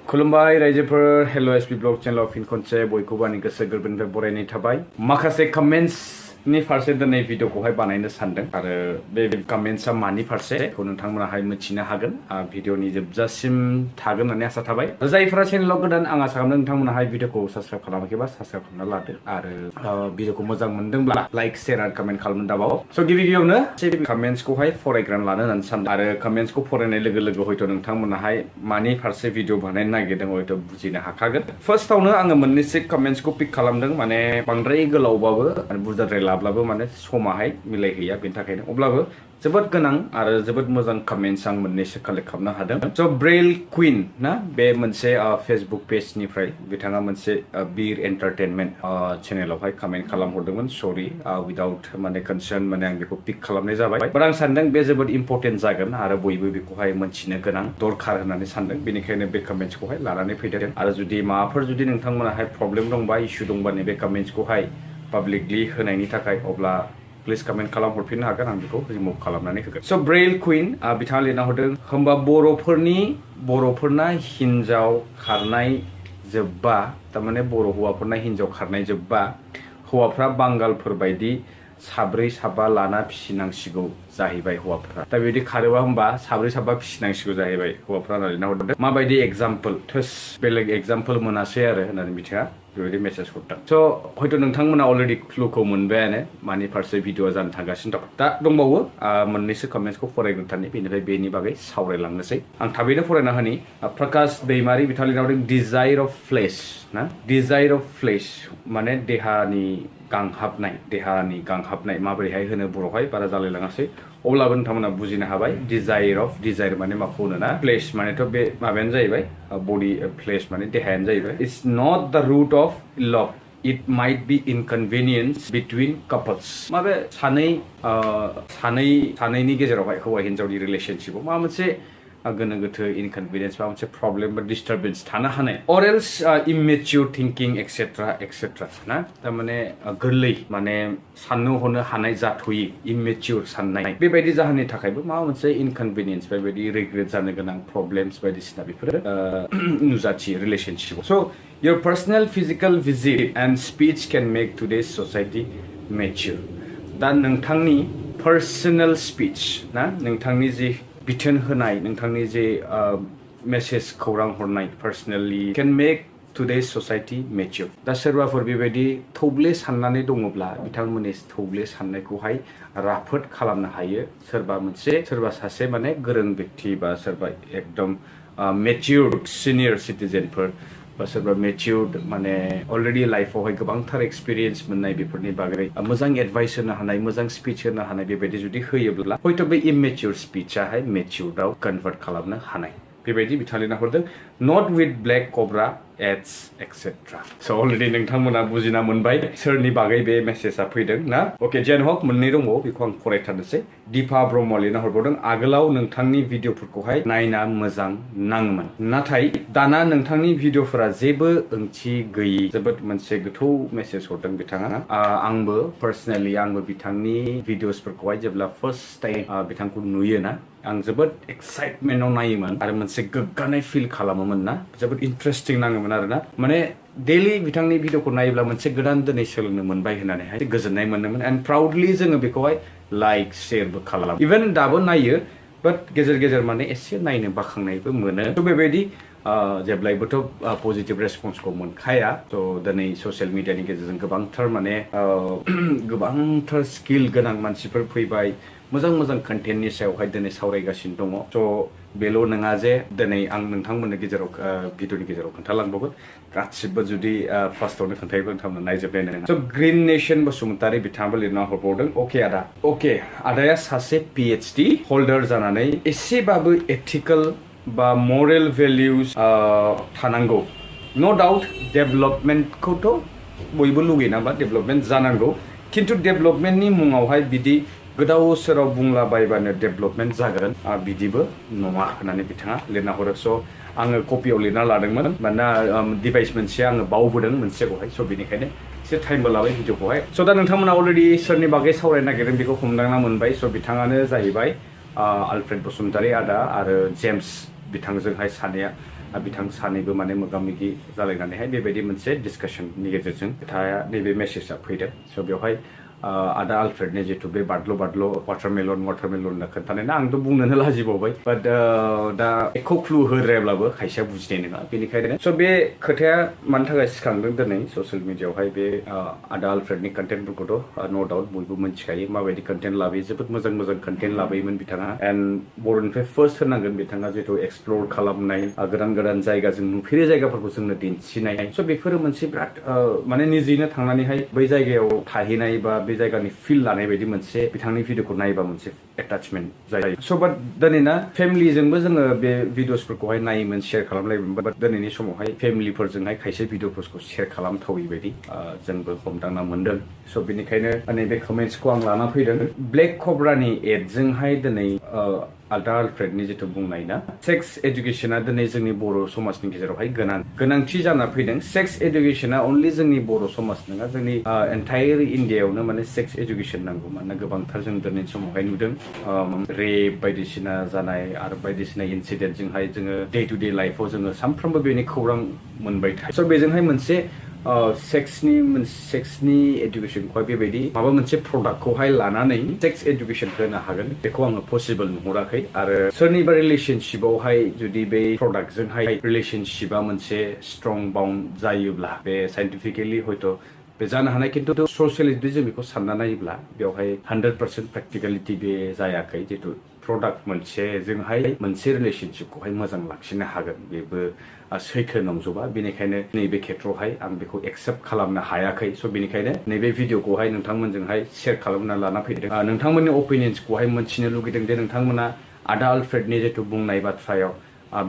खुलुमबाय रायजोफोर hello SP blog channel फिन खनसे बयखौबो आंनि गोसो गोरबोनिफ्राय बरायनाय थाबाय माखासे कमेन्ट्स नि फारसे दिनै भिडिअखौहाय बानायनो सानदों आरो बे कमेन्ट्सआ मानि फारसे बेखौ नोंथांमोनाहाय मिथिनो हागोन भिडिअनि जोबजासिम थागोन होननानै आसा थाबाय जायफोरा चेनेलाव गोदान आं आसा खालामदों नोंथांमोनाहाय भिडिअखौ साबस्क्राइब खालामाखैबा साबस्क्राइब खालामना लादो आरो भिडिअखौ मोजां मोनदोंब्ला लाइक शेयार आरो कमेन्ट खालामनो दाबाव स' गिबियावनो कमेन्ट्सखौहाय फरायग्रान लानो होननानै सानदों आरो कमेन्ट्सखौ फरायनाय लोगो लोगो हयथ' नोंथांमोनाहाय मानि फारसे भिडिअ बानायनो नागिरदों हयथ' बुजिनो हाखागोन फार्स्टआवनो आङो मोननैसो कमेन्ट्सखौ पिक खालामदों माने बांद्राय गोलावबाबो बुरजाद्राय लाब्लाबो माने समाहाय मिलायहैया बेनि थाखायनो अब्लाबो जोबोद गोनां आरो जोबोद मोजां कमेन्ट्स आं मोननैसो कालेक्ट खालामनो हादों स' ब्रेल क्वीन ना बे मोनसे फेसबुक पेजनिफ्राय बिथाङा मोनसे बीर एन्टारटेनमेन्ट चेनेलावहाय कमेन्ट खालामहरदोंमोन सरि विदाउट माने कनसार्न माने आं बेखौ पिक खालामनाय जाबाय बाट आं सानदों बे जोबोद इम्परटेन्ट जागोन आरो बयबो बेखौहाय मोनथिनो गोनां दरखार होननानै सानदों बेनिखायनो बे कमेन्ट्सखौहाय लानानै फैदों आरो जुदि माबाफोर जुदि नोंथांमोनाहाय प्रब्लेम दंबा इस्यु दंबा नैबे कमेन्ट्सखौहाय पाब्लिकलि होनायनि थाखाय अब्ला प्लिज कमेन्ट खालाम हरफिननो हागोन आं बेखौ रिमुभ खालामनानै होगोन स' ब्रेल क्वीन बिथाङा लिरना हरदों होमबा बर'फोरना हिन्जाव खारनाय जोब्बा थारमाने बर' हौवाफोरना हिन्जाव खारनाय जोब्बा हौवाफ्रा बांगालफोर बायदि साब्रै साबा लाना फिसिनांसिगौ जाहैबाय हौवाफ्रा दा बेबायदि खारोबा होमबा साब्रै साबा फिसिनांसिगौ जाहैबाय हौवाफ्रा लिरना हरदों माबायदि एग्जाम्पल थोस बेलेग एग्जाम्पल मोनासै आरो होननानै बिथाङा बेबायदि मेसेज हरदों स' हयथ' नोंथांमोना अलरेडि क्लुखौ मोनबायानो मानि फारसे भिडिअआ जानो थांगासिनो दं दा दंबावो मोननैसो कमेन्ट्सखौ फरायग्रोनानै बेनिफ्राय बेनि बागै सावरायलांनोसै आं थाबैनो फरायना होनि प्रकाश दैमारि बिथाङा लिरना हरदों डिजायर अफ फ्लेश ना डिजायर अफ फ्लेश माने देहानि गांहाबनाय माबोरैहाय होनो बर'हाय बारा जालायलाङासै अब्लाबो नोंथांमोना बुजिनो हाबाय डिजायर माने माखौ होनो ना फ्लेश मानेथ' बे माबायानो जाहैबाय बडि फ्लेश माने देहायानो जाहैबाय it's not the root of love it might be inconvenience between couples माबे सानैनि गेजेरावहाय हौवा हिन्जावनि रिलेशनशिपआव माबा मोनसे गोनो गोथो इनकनभिनियन्स माबा मोनसे प्रब्लेम बा डिस्टार्बेन्स थानो हानाय अर एल्स इमेच्युर थिंकिं एक्सेट्रा ना थारमाने गोरलै माने साननो हनो हानाय जाथ'यि इमेच्युर साननाय बेबायदि जाहोननि थाखायबो माबा मोनसे इनकनभिनियन्स बेबायदि रिग्रेट जानो गोनां प्रब्लेम्स बायदिसिना बेफोरो नुजाथियो रिलेशनशिपआव स' your personal physical visit and speech can make today's society mature दा नोंथांनि पर्सनेल स्पिच ना नोंथांनि जि बिथोन होनाय नोंथांनि जे मेसेज खौरां हरनाय पर्सनेलि can make today's society mature दा सोरबाफोर बेबायदि थौब्ले साननानै दङब्ला बिथांमोननि थौब्ले साननायखौहाय राफोद खालामनो हायो सोरबा सासे माने गोरों व्यक्ति बा सोरबा एकदम मेच्युर्ड सिनियर सिटिजेनफोर बा सोरबा मेच्युर्ड माने अलरेडि लाइफआवहाय गोबांथार एक्सपिरियेन्स मोननाय बेफोरनि बागै मोजां एडभाइस होनो हानाय मोजां स्पिच होनो हानाय बेबायदि जुदि होयोब्ला हयथ' बे इमेच्युर स्पिचाहाय मेच्युर्डआव कन्भार्ट खालामनो हानाय बेबायदि बिथाङा लिरना हरदों नट विथ ब्लेक कब्रा एड्स एक्सेट्रा स' अलरेडि नोंथांमोना बुजिना मोनबाय सोरनि बागै बे मेसेजआ फैदों ना अके जेन हक मोननै दंबावो बेखौ आं फरायथारनोसै दीपा ब्रह्म लिरना हरबावदों आगोलाव नोंथांनि भिडिअफोरखौहाय नायना मोजां नाङोमोन नाथाय दाना नोंथांनि भिडिअफोरा जेबो ओंथि गैयि जोबोद मोनसे गोथौ मेसेज हरदों बिथाङा आंबो पार्सनेलि बिथांनि भिडिअसफोरखौहाय जेब्ला फार्स्ट टाइम बिथांखौ नुयोना आं जोबोद एक्साइटमेन्टआव नायोमोन आरो मोनसे गोग्गानाय फिल खालामोमोन ना जोबोद इन्टारेस्टिं नाङोमोन आरोना माने डेलि बिथांनि भिडिअखौ नायोब्ला मोनसे गोदान दिनै सोलोंनो मोनबाय होननानैहाय गोजोननाय मोनोमोन एन्ड प्राउडलि जोङो बेखौहाय लाइक शेयारबो खालामो इभेन दाबो नायो बाट गेजेर गेजेर माने एसे नायनो बाखांनायबो मोनो थ' बेबायदि जेब्लायबोथ' पजिटिभ रेसपन्सखौ मोनखाया थ' दिनै ससियेल मिडियानि गेजेरजों गोबांथार स्किल गोनां मानसिफोर फैबाय मोजां कन्टेन्टनि सायावहाय दिनै सावरायगासिनो दङ स' बेल' नङा जे दिनै आं नोंथांमोननि गेजेराव भिडिअनि गेजेराव खोन्थालांबावगोन गासिबो जुदि फार्स्टआवनो खोन्थायोबा नोंथांमोना नायजोबनाय नङा स' ग्रिन नेशन बसुमतारी बिथाङाबो लिरना हरबावदों अके आदाया सासे PhD हल्डार जानानै एसेबाबो एथिकेल बा मरेल भेल्युस थानांगौ नो डाउट डेभेलपमेन्टखौथ' बयबो लुगैना बा डेभेलपमेन्ट जानांगौ खिन्थु डेभेलपमेन्टनि मुङावहाय बिदि गोदाव सोराव बुंलाबायबानो डेभेलपमेन्ट जागोन बिदिबो नङा होननानै बिथाङा लिरना हरो स' आङो कपियाव लिरना लादोंमोन मानोना डिभाइस मोनसे आङो बावबोदों मोनसेखौहाय स' बेनिखायनो एसे टाइमबो लाबाय भिडिअखौहाय स' दा नोंथांमोना अलरेडि सोरनि बागै सावरायनो नागिरदों बेखौ हमदांना मोनबाय स' बिथाङानो जाहैबाय आलफ्रेड बसुमतारी आदा आरो जेम्स बिथांजोंहाय सानैया बिथां सानैबो माने मोगा-मोगि जालायनानैहाय बेबायदि मोनसे डिसकाशननि गेजेरजों खोथाया नैबे मेसेजआ फैदों स' बेवहाय आदा आलफ्रेडनि जितु बे बादल' वाटारमेलन होनना खोन्थानाय ना आंथ' बुंनोनो लाजिबावबाय बाट दा एख' क्लु होद्रायाब्लाबो खायसेया बुजिनाय नङा बेनिखायनो स' बे खोथाया मानि थाखाय सिखांदों दिनै ससियेल मिडियाआवहाय बे आदा आलफ्रेडनि कन्टेन्टफोरखौथ' नो डाउट बयबो मिथिखायो माबायदि कन्टेन्ट लाबोयो जोबोद मोजां कन्टेन्ट लाबोयोमोन बिथाङा एन्ड बर'निफ्राय फार्स्ट होनांगोन बिथाङा जितु एक्सप्लर खालामनाय गोदान जायगा जों नुफेरै जायगाफोरखौ जोंनो दिन्थिनाय स' बेफोरो मोनसे बिराद माने निजेनो थांनानैहाय बै जायगायाव थाहैनाय बा बे जायगानि फिल लानाय बायदि मोनसे बिथांनि भिडिअखौ नायबा मोनसे एटाचमेन्ट जायो स' बाट दिनै ना फेमिलिजोंबो जोङो बे भिडिअसफोरखौहाय नायोमोन शेयार खालामलायोमोन बाट दिनैनि समावहाय फेमिलिफोरजोंहाय खायसे भिडिअफोरखौ शेयार खालामथावै बायदि जोंबो हमदांना मोनदों स' बेनिखायनो नैबे कमेन्ट्सखौ आं लाना फैदों ब्लेक कब्रानि एडजोंहाय दिनै आदा आलफ्रेडनि जितु बुंनाय ना सेक्स एडुकेशना दिनै जोंनि बर' समाजनि गेजेरावहाय गोनांथि जाना फैदों सेक्स एडुकेशना अनलि जोंनि बर' समाज नङा जोंनि एन्टायर इन्डियायावनो माने सेक्स एडुकेशन नांगौ मानोना गोबांथार जों दिनैनि समावहाय नुदों रेप बायदिसिना जानाय आरो बायदिसिना इन्सिडेन्टजोंहाय जोङो डे टु डे लाइफआव जोङो सानफ्रोमबो बेनि खौरां मोनबाय थायो स' बेजोंहाय मोनसे सेक्सनि एडुकेशनखौहाय बेबायदि माबा मोनसे प्रडाक्टखौहाय लानानै सेक्स एडुकेशन होनो हागोन बेखौ आङो पसिबल नुहुराखै आरो सोरनिबा रिलेशनशिपआवहाय जुदि बे प्रडाक्टजोंहाय रिलेशनशिपा मोनसे स्ट्रं बाउन्ड जायोब्ला बे साइन्टिफिकेलि हयथ' बे जानो हानाय खिन्थु ससियेलि जुदि जों बेखौ सानना नायोब्ला बेवहाय 100% प्रेक्टिकेलिटि बे जायाखै जितु प्रडाक्ट मोनसेजोंहाय मोनसे रिलेशनशिपखौहाय मोजां लाखिनो हागोन बेबो सैथो नंजोबा बेनिखायनो नैबे खेत्रआवहाय आं बेखौ एक्सेप्ट खालामनो हायाखै स' बेनिखायनो नैबे भिडिअखौहाय नोंथांमोनजोंहाय शेयार खालामना लाना फैदों नोंथांमोननि अपिनियन्सखौहाय मोनथिनो लुगैदों जे नोंथांमोना आदा आलफ्रेडनि जितु बुंनाय बाथ्रायाव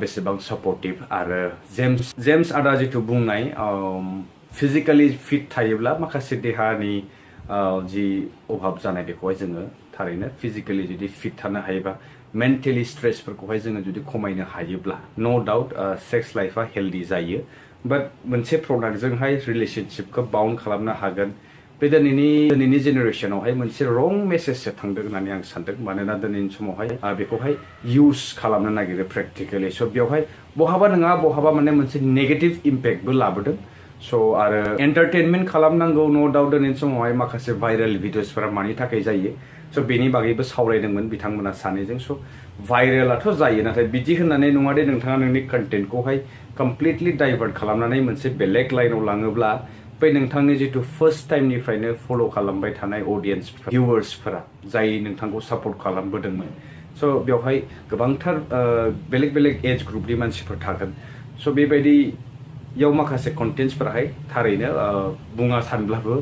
बेसेबां सापर्टिभ आरो जेम्स आदा जितु बुंनाय फिजिकेलि फिट थायोब्ला माखासे देहानि जि अभाब जानाय बेखौहाय जोङो थारैनो फिजिकेलि जुदि फिट थानो हायोबा मेन्टेलि स्ट्रेसफोरखौहाय जोङो जुदि खमायनो हायोब्ला नो डाउट सेक्स लाइफआ हेल्दि जायो बाट मोनसे प्रडाक्टजोंहाय रिलेशनशिपखौ बाउन्ड खालामनो हागोन बे दिनैनि जेनेरेसनावहाय मोनसे रं मेसेजसो थांदों होननानै आं सानदों मानोना दिनैनि समावहाय बेखौहाय इउज खालामनो नागिरो प्रेक्टिकेलि स' बेवहाय बहाबा नङा बहाबा माने मोनसे नेगेटिभ इम्पेक्टबो लाबोदों स' आरो एन्टारटेनमेन्ट खालामनांगौ नो डाउट दिनैनि समावहाय माखासे भाइरेल भिडिअसफोरा मानि थाखाय जायो स' बेनि बागैबो सावरायदोंमोन बिथांमोना सानैजों स' भाइरेलाथ' जायो नाथाय बिदि होननानै नङा दे नोंथाङा नोंनि कन्टेन्टखौहाय कमप्लिटलि डाइभार्ट खालामनानै मोनसे बेलेग लाइनाव लाङोब्ला बै नोंथांनि जितु फार्स्ट टाइमनिफ्रायनो फल' खालामबाय थानाय अडियन्स भिउवार्सफोरा जाय नोंथांखौ सापर्ट खालामबोदोंमोन स' बेवहाय गोबांथार बेलेग एज ग्रुपनि मानसिफोर थागोन स' बेबायदियाव माखासे कन्टेन्ट्सफोराहाय थारैनो बुङा सानब्लाबो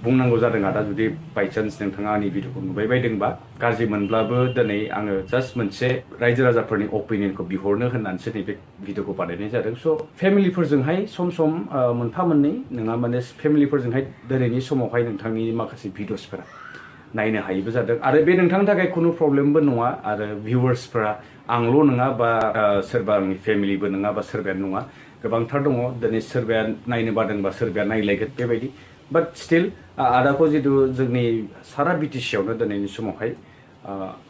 बुंनांगौ जादों आदा जुदि बाइचान्स नोंथाङा आंनि भिडिअखौ नुबाय बायदोंबा गाज्रि मोनब्लाबो दिनै आङो जास्ट मोनसे रायजो राजाफोरनि अपिनियनखौ बिहरनो होननानैसो नैबे भिडिअखौ बानायनाय जादों स' फेमिलिफोरजोंहाय सम मोनफा मोननै नङा माने फेमिलिफोरजोंहाय दिनैनि समावहाय नोंथांनि माखासे भिडिअसफोरा नायनो हायैबो जादों आरो बे नोंथांनि थाखाय खुनु प्रब्लेमबो नङा आरो भिउवार्सफोरा आंल' नङा बा सोरबा आंनि फेमिलिबो नङा बा सोरबाया नङा गोबांथार दङ दिनै सोरबाया नायनो बादोंबा सोरबाया नायलायगोन बेबायदि बाट स्टिल आदाखौ जितु जोंनि सारा बिटिसियावनो दिनैनि समावहाय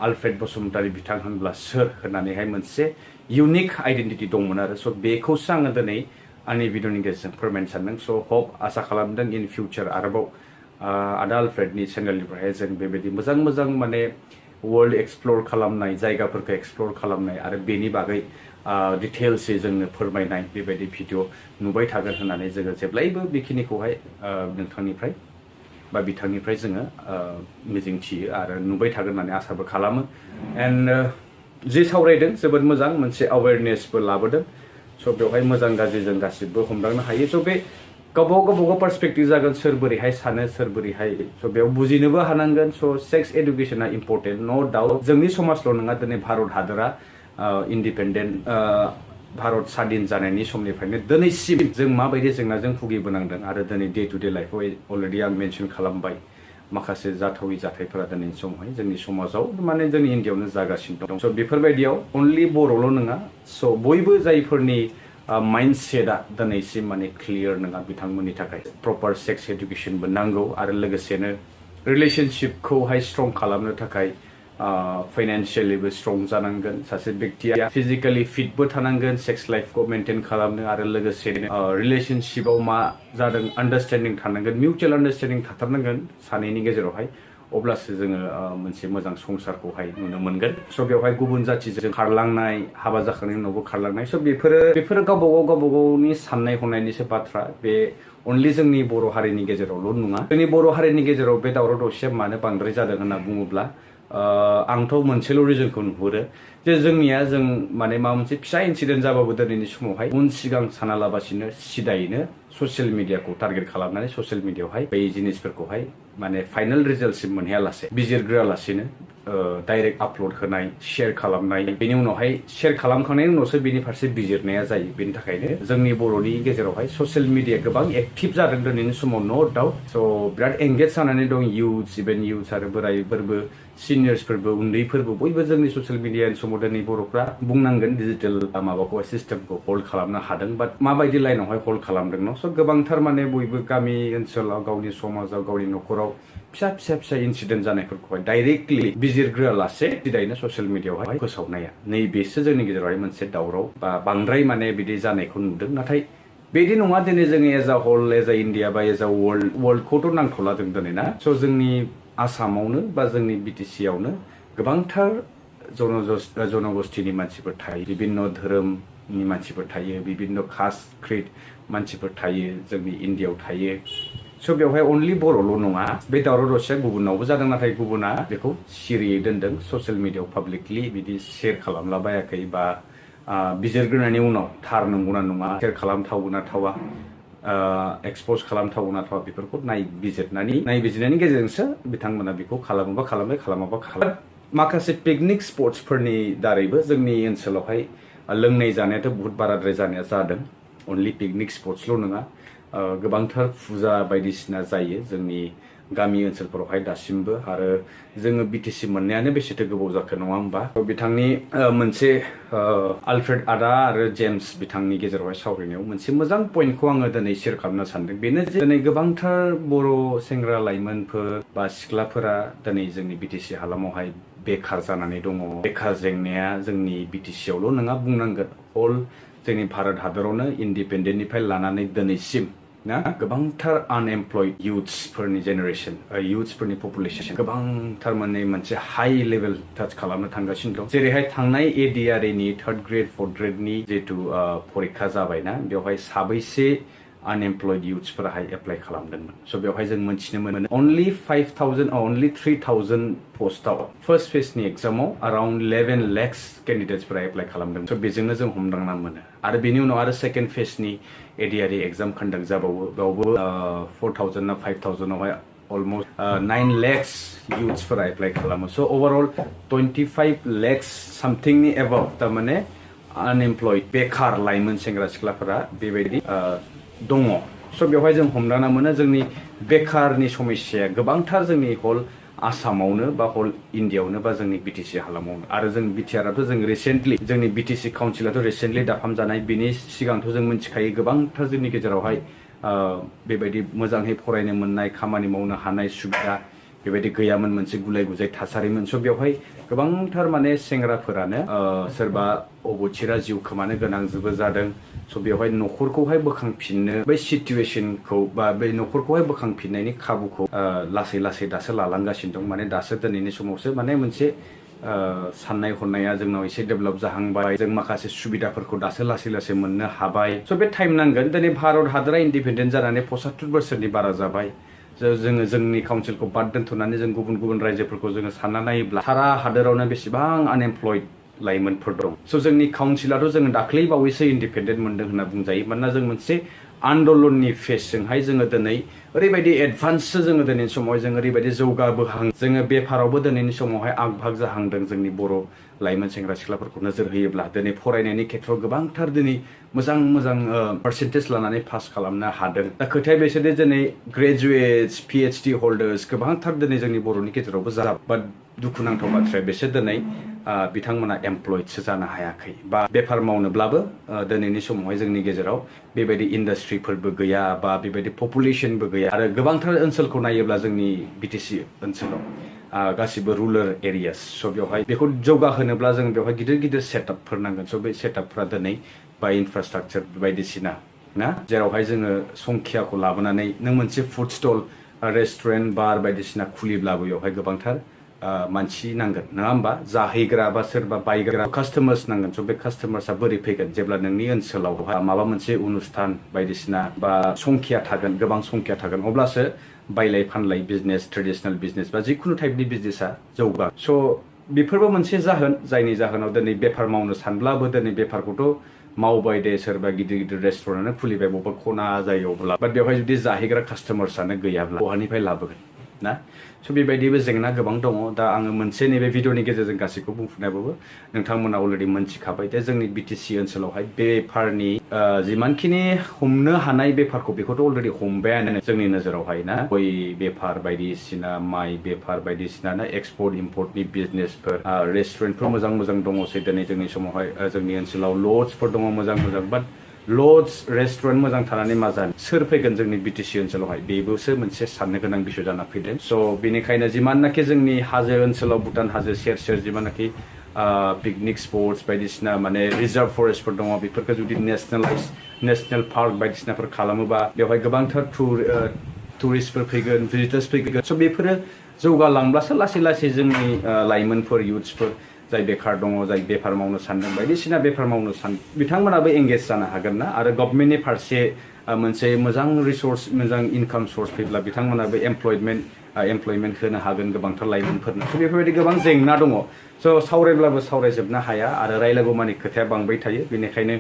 आलफ्रेड बसुमतारी बिथां होनब्ला सोर होननानैहाय मोनसे इउनिक आइडेन्टिटि दंमोन आरो स' बेखौसो आङो दिनै आंनि भिडिअनि गेजेरजों फोरमायनो सानदों स' हप आसा खालामदों इन फिउचार आरोबाव आदा आलफ्रेडनि चेनेलनिफ्रायहाय जों बेबायदि मोजां माने वर्ल्ड एक्सप्लर खालामनाय जायगाफोरखौ एक्सप्लर खालामनाय आरो बेनि बागै डिटेल्सै जोंनो फोरमायनाय बेबायदि भिडिअ नुबाय थागोन होननानै जोङो जेब्लायबो बेखिनिखौहाय नोंथांनिफ्राय बा बिथांनिफ्राय जोङो मिजिंथियो आरो नुबाय थागोन होननानै आसाबो खालामो एन्ड जि सावरायदों जोबोद मोजां मोनसे एवेयारनेसबो लाबोदों स' बेवहाय मोजां गाज्रि जों गासिबो हमदांनो हायो स' बे गावबागाव पार्सपेक्टिभ जागोन सोर बोरैहाय सानो सोर बोरैहाय स' बेयाव बुजिनोबो हानांगोन स' सेक्स एडुकेशना इम्परटेन्ट नो डाउट जोंनि समाजल' नङा दिनै भारत हादरा इन्डिपेन्डेन्ट भारत स्वाधीन जानायनि समनिफ्रायनो दिनैसिम जों माबायदि जेंनाजों भुगिबोनांदों आरो दिनै डे टु डे लाइफआव अलरेडि आं मेनसन खालामबाय माखासे जाथावै जाथायफोरा दिनैनि समावहाय जोंनि समाजाव माने जोंनि इन्डियायावनो जागासिनो दं स' बेफोरबायदियाव अनलि बर'ल' नङा स' बयबो जायफोरनि माइन्डसेटआ दिनैसिम माने क्लियार नङा बिथांमोननि थाखाय प्रपार सेक्स एडुकेशनबो नांगौ आरो लोगोसेनो रिलेशनशिपखौहाय स्ट्रं खालामनो थाखाय फाइनान्शियलिबो स्ट्रं जानांगोन सासे व्यक्तिया फिजिकली फिटबो थानांगोन सेक्स लाइफखौ मेंटेन खालामनो आरो लोगोसे रिलेशनशिपआव मा जादों आन्डारस्टेन्डिं थानांगोन मिउचुअल आन्डारस्टेन्डिं थाथारनांगोन सानैनि गेजेरावहाय अब्लासो जोङो मोनसे मोजां संसारखौहाय नुनो मोनगोन स' बेवहाय गुबुन जाथिजों खारलांनाय हाबा जाखांनायनि उनावबो खारलांनाय स' बेफोरो गावबागावनि साननाय हनायनिसो बाथ्रा बे अनलि जोंनि बर' हारिनि गेजेरावल' नङा जोंनि बर' हारिनि गेजेराव बे दावराव दावसिया मानो बांद्राय जादों होनना बुङोब्ला आंथ' मोनसेल' रिजनखौ नुहुरो जे जोंनिया जों माने माबा मोनसे फिसा इन्सिडेन्ट जाबाबो दिनैनि समावहाय उन सिगां सानालाबासिनो सिदायैनो ससियेल मिडियाखौ टारगेट खालामनानै ससियेल मिडियायावहाय बै जिनिसफोरखौहाय माने फाइनाल रिजाल्टसिम मोनहैयालासे बिजिरग्रोआलासेनो डाइरेक्ट आपल'ड होनाय शेयार खालामनाय बेनि उनावहाय शेयार खालामखांनायनि उनावसो बेनि फारसे बिजिरनाया जायो बेनि थाखायनो जोंनि बर'नि गेजेरावहाय ससियेल मिडिया गोबां एक्टिभ जादों दिनैनि समाव नो डाउट स' बिराद एंगेज जानानै दं इउथ्स इभेन इउथ्स आरो बोराइफोरबो सिनियर्सफोरबो उन्दैफोरबो बयबो जोंनि ससियेल मिडियानि समाव दिनै बर'फ्रा बुंनांगोन डिजिटेल माबाखौहाय सिस्टेमखौ हल्ड खालामनो हादों बाट माबायदि लाइनावहाय हल्ड खालामदों न' स' गोबांथार माने बयबो गामि ओनसोलाव गावनि समाजाव गावनि न'खराव फिसा इन्सिडेन्ट जानायफोरखौहाय डाइरेक्टलि बिजिरग्रोआलासे सिदायैनो ससियेल मिडियायावहाय फोसावनाया नैबेसो जोंनि गेजेरावहाय मोनसे दावराव बा बांद्राय माने बिदि जानायखौ नुदों नाथाय बिदि नङा दिनै जोङो एज आ होल एज आ इन्डिया बा एज आ वर्ल्डखौथ' नांथ'ला जों दिनै ना स' जोंनि आसामावनो बा जोंनि बिटिसि आवनो गोबांथार जनगोष्ठीनि मानसिफोर थायो बिभिन्न धोरोमनि मानसिफोर थायो बिभिन्न कास्ट क्रिड मानसिफोर थायो जोंनि इन्डियायाव थायो स' बेवहाय अनलि बर'ल' नङा बे दावराव दावसिया गुबुनावबो जादों नाथाय गुबुना बेखौ सिरियै दोनदों ससियेल मिडियायाव पाब्लिकलि बिदि शेयार खालामलाबायाखै बा बिजिरग्रोनायनि उनाव थार नंगौना नङा शेयार खालामथावना थावा एक्सप'ज खालामथावना थावा बेफोरखौ नायबिजिरनायनि गेजेरजोंसो बिथांमोना बेखौ खालामोबा खालामबाय खालामाबा खालाम माखासे पिकनिक स्पट्सफोरनि दारैबो जोंनि ओनसोलावहाय लोंनाय जानायाथ' बहुत बाराद्राय जानाया जादों अनलि पिकनिक स्पट्सल' नङा गोबांथार फुजा बायदिसिना जायो जोंनि गामि ओनसोलफोरावहाय दासिमबो आरो जोङो बिटिसि मोननायानो बेसेथो गोबाव जाखो नङा होमबा बिथांनि मोनसे आलफ्रेड आदा आरो जेम्स बिथांनि गेजेरावहाय सावरायनायाव मोनसे मोजां पइन्टखौ आङो दिनै शेयार खालामनो सानदों बेनो जे दिनै गोबांथार बर' सेंग्रा लाइमोनफोर बा सिख्लाफोरा दिनै जोंनि बिटिसि हालामावहाय बेखार जानानै दङ बेखार जेंनाया जोंनि बिटिसि आवल' नङा बुंनांगोन हल जोंनि भारत हादरावनो इन्डिपेन्डेन्टनिफ्राय लानानै दिनैसिम ना गोबांथार आनएमप्लयड इउथ्सफोरनि जेनेरेसन इउथ्सफोरनि पपुलेसन गोबांथार माने मोनसे हाइ लेभेल टाच खालामनो थांगासिनो दं जेरैहाय थांनाय एडिआरएनि 3rd ग्रेड 4th ग्रेडनि जितु परिखा जाबायना बेवहाय साबैसे आनएमप्लयड इउथ्सफोराहाय एप्लाइ खालामदोंमोन स' बेवहाय जों मोनथिनो मोनो अनलि 3,000 पस्टआव फार्स्ट फेजनि एग्जामाव अराउन्ड 11 lakhs केन्डिडेट्सफोरा एप्लाइ खालामदों स' बेजोंनो जों हमदांना मोनो आरो बेनि उनाव आरो सेकेन्ड फेजनि एडिआरए एग्जाम कन्डाक्ट जाबावो बेयावबो 4,000 ना 5,000 आवहाय अलमस्ट 9 lakhs इउथ्सफोरा एप्लाइ खालामो स' ओभारअल 25 lakhs सामथिंनि एबाव थारमाने आनएमप्लयड बेखार लाइमोन सेंग्रा सिख्लाफोरा बेबायदि दङ स' बेवहाय जों हमदांना मोनो जोंनि बेखारनि समस्याया गोबांथार जोंनि हल आसामावनो बा हल इन्डियायावनो बा जोंनि बिटिसि हालामावनो आरो जों बिटिआरआथ' जों रिसेन्टलि जोंनि बिटिसि काउन्सिलाथ' रिसेन्टलि दाफामजानाय बिनि सिगांथ' जों मिथिखायो गोबांथार जोंनि गेजेरावहाय बेबायदि मोजाङै फरायनो मोननाय खामानि मावनो हानाय सुबिदा बेबायदि गैयामोन मोनसे गुलाय गुजाय थासारिमोन स' बेवहाय गोबांथार माने सेंग्राफोरानो सोरबा अबथिरा जिउ खोमानो गोनांबो जादों स' बेवहाय न'खरखौहाय बोखांफिननो बै सिटुवेसनखौ बा बै न'खरखौहाय बोखांफिननायनि खाबुखौ लासै दासो लालांगासिनो दं माने दासो दिनैनि समावसो माने मोनसे साननाय हनाया जोंनाव एसे डेभेलप जाहांबाय जों माखासे सुबिदाफोरखौ दासो लासै मोननो हाबाय स' बे टाइम नांगोन दिनै भारत हादरा इन्डिपेन्डेन्ट जानानै 75 बोसोरनि बारा जाबाय जोङो जोंनि काउन्सिलखौ बाद दोन्थ'नानै जों गुबुन रायजोफोरखौ जोङो सानना नायोब्ला सारा हादोरावनो बेसेबां आनएमप्लयड लाइमोनफोर दं स' जोंनि काउन्सिलाथ' जोङो दाख्लै बावैसो इन्डिपेन्डेन्ट मोनदों होनना बुंजायो मानोना जों मोनसे आन्दलननि फेसजोंहाय जोङो दिनै ओरैबायदि एडभान्ससो जोङो दिनैनि समावहाय जों ओरैबायदि जौगाबोहां जोङो बेफारावबो दिनैनि समावहाय आग-भाग जाहांदों जोंनि बर' लाइमोन सेंग्रा सिख्लाफोरखौ नोजोर होयोब्ला दिनै फरायनायनि खेथ्रआव गोबांथार दिनै मोजां पार्सेन्टेज लानानै पास खालामनो हादों दा खोथाया बेसोरदि दिनै ग्रेजुवेट्स पिएइचडि हल्डार्स गोबांथार दिनै जोंनि बर'नि गेजेरावबो जाबाय बाट दुखुनांथाव बाथ्राया बिसोर दिनै बिथांमोना एमप्लयडसो जानो हायाखै बा बेफार मावनोब्लाबो दिनैनि समावहाय जोंनि गेजेराव बेबायदि इन्डास्ट्रिफोरबो गैया बा बेबायदि पपुलेसनबो गैया आरो गोबांथार ओनसोलखौ नायोब्ला जोंनि बिटिसि ओनसोलाव गासिबो रुरल एरियास स' बेवहाय बेखौ जौगाहोनोब्ला जों बेवहाय गिदिर गिदिर सेटआपफोर नांगोन स' बे सेटआपफ्रा दिनै बा इनफ्रास्ट्राक्चार बायदिसिना ना जेरावहाय जोङो संखियाखौ लाबोनानै नों मोनसे फुड स्टल रेस्टुरेन्ट बार बायदिसिना खुलिब्लाबो बेवहाय गोबांथार मानसि नांगोन नङा होमबा जाहैग्रा बा सोरबा बायग्रा कास्टमार्स नांगोन स' बे कास्टमार्सआ बोरै फैगोन जेब्ला नोंनि ओनसोलाव माबा मोनसे अनुस्थान बायदिसिना बा संखिया थागोन गोबां संखिया थागोन अब्लासो बायलाय फानलाय बिजनेस ट्रेडिशनेल बिजनेस बा जिखुनु टाइपनि बिजनेसा जौगा स' बेफोरबो मोनसे जाहोन जायनि जाहोनाव दिनै बेफार मावनो सानब्लाबो दिनै बेफारखौथ' मावबाय दे सोरबा गिदिर गिदिर रेस्टुरेन्टआनो खुलिबाय बबेबा खना जायगायावब्ला बाट बेवहाय जुदि जाहैग्रा कास्टमार्सआनो गैयाब्ला बहानिफ्राय लाबोगोन ना स' बेबायदिबो जेंना गोबां दङ दा आङो मोनसे नैबे भिडिअनि गेजेरजों गासैखौ बुंफुनायबाबो नोंथांमोना अलरेडि मोनथिखाबाय जे जोंनि बिटिसि ओनसोलावहाय बेफारनि जिमानखिनि हमनो हानाय बेफारखौ बेखौथ' अलरेडि हमबायानो जोंनि नोजोरावहाय ना गय बेफार बायदिसिना माइ बेफार बायदिसिना ना एक्सपर्ट इम्पर्टनि बिजनेसफोर रेस्टुरेन्टफोर मोजां मोजां दङसै दिनै जोंनि समावहाय जोंनि ओनसोलाव लजफोर दङ मोजां मोजां बाट लज रेस्टुरेन्ट मोजां थानानै मा जानो सोर फैगोन जोंनि बिटिसि ओनसोलावहाय बेबोसो मोनसे साननो गोनां बिसय जाना फैदों स' बेनिखायनो जिमाननाखि जोंनि हाजो ओनसोलाव भुटान हाजो सेर सेर जिमाननाखि पिकनिक स्पट्स बायदिसिना माने रिजार्भ फरेस्टफोर दङ बेफोरखौ जुदि नेसनेल पार्क बायदिसिनाफोर खालामोबा बेवहाय गोबांथार टुरिस्टफोर फैगोन भिजिटार्स फैगोन स' बेफोरो जौगालांब्लासो लासै लासै जोंनि लाइमोनफोर युथ्सफोर जाय बेकार दङ जाय बेफार मावनो सानदों बायदिसिना बेफार मावनो बिथांमोनाबो एंगेज जानो हागोन ना आरो गभर्नमेन्टनि फारसे मोनसे मोजां रिसर्स मोजां इनकाम सर्स फैब्ला बिथांमोनाबो एमप्लयमेन्ट होनो हागोन गोबांथार लाइमोनफोरनो स' बेफोरबायदि गोबां जेंना दङ स' सावरायब्लाबो सावरायजोबनो हाया आरो रायलायगौमानि खोथाया बांबाय थायो बेनिखायनो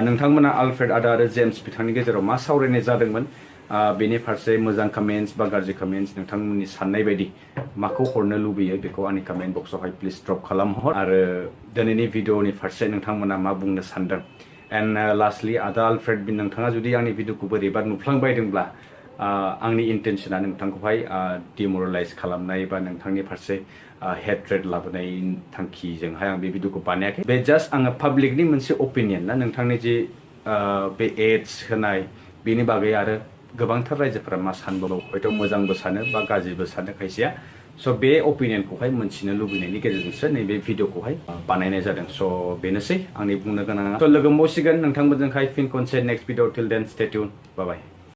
नोंथांमोना आलफ्रेड आरो जेम्स बिथांनि गेजेराव मा सावरायनाय जादोंमोन बेनि फारसे मोजां कमेन्ट्स बा गाज्रि कमेन्ट्स नोंथांमोननि साननाय बायदि माखौ हरनो लुबैयो बेखौ आंनि कमेन्ट बक्सआवहाय प्लिज ड्रप खालामहर आरो दिनैनि भिडिअनि फारसे नोंथांमोना मा बुंनो सानदों एन्ड लास्टलि आदा आलफ्रेड नोंथाङा जुदि आंनि भिडिअखौ बोरैबा नुफ्लांबायदोंब्ला आंनि इन्टेनसना नोंथांखौहाय डिमरेलाइज खालामनाय बा नोंथांनि फारसे हेट्रेड लाबोनाय थांखिजोंहाय आं बे भिडिअखौ बानायाखै बे जास्ट आङो पाब्लिकनि मोनसे अपिनियन ना नोंथांनि जे बे एड्स होनाय बेनि बागै आरो गोबांथार रायजोफोरा मा सानबावो हयथ' मोजांबो सानो बा गाज्रिबो सानो खायसेया स' बे अपिनियनखौहाय मोनथिनो लुबैनायनि गेजेरजोंसो नैबे भिडिअखौहाय बानायनाय जादों स' बेनोसै आंनि बुंनो गोनाङा स' लोगो मोनबावसिगोन नोंथांमोनजोंहाय फिन खनसे नेक्स्ट भिडिअ टिल देन स्टे टिउन बाय बाय